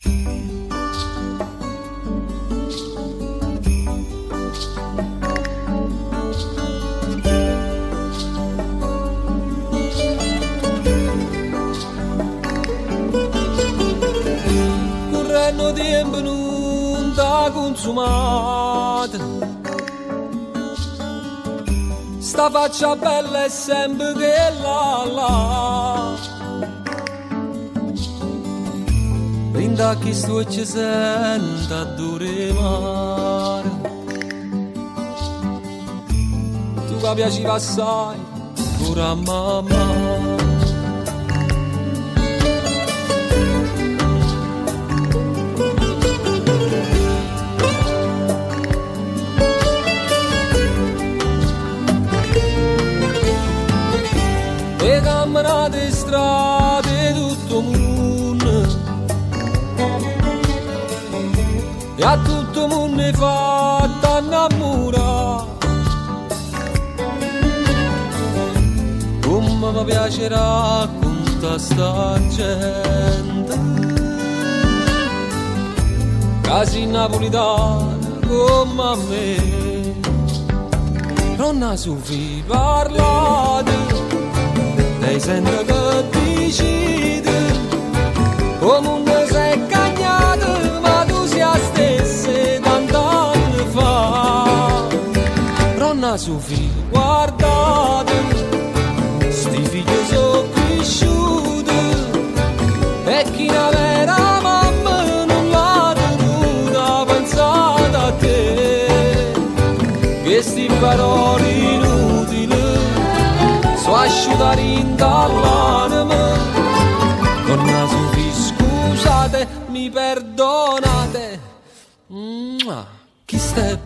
Correndo tempo non t'ha consumato, sta faccia bella è sempre che là. Rinda chi sto ci senta dure mare, tu che piaceva assai pure a mamma. E camminate strade tutto mondo, e a tutto mondo è fatta innamorare. Come mi piace raccontare sta gente, casi napolitana come a me. Nonna Sofì parlate, lei sente che decide, o mondo si è cagnato, ma tu sia stessa tant'anni fa. Nonna Sofì, guardate, sti figli sono cresciuti, e chi la vera mamma non l'ha tenuta pensata a te, che sti parole inutili so asciugare in dall'anima. Donna Sofì, scusate, mi perdonate, chi stai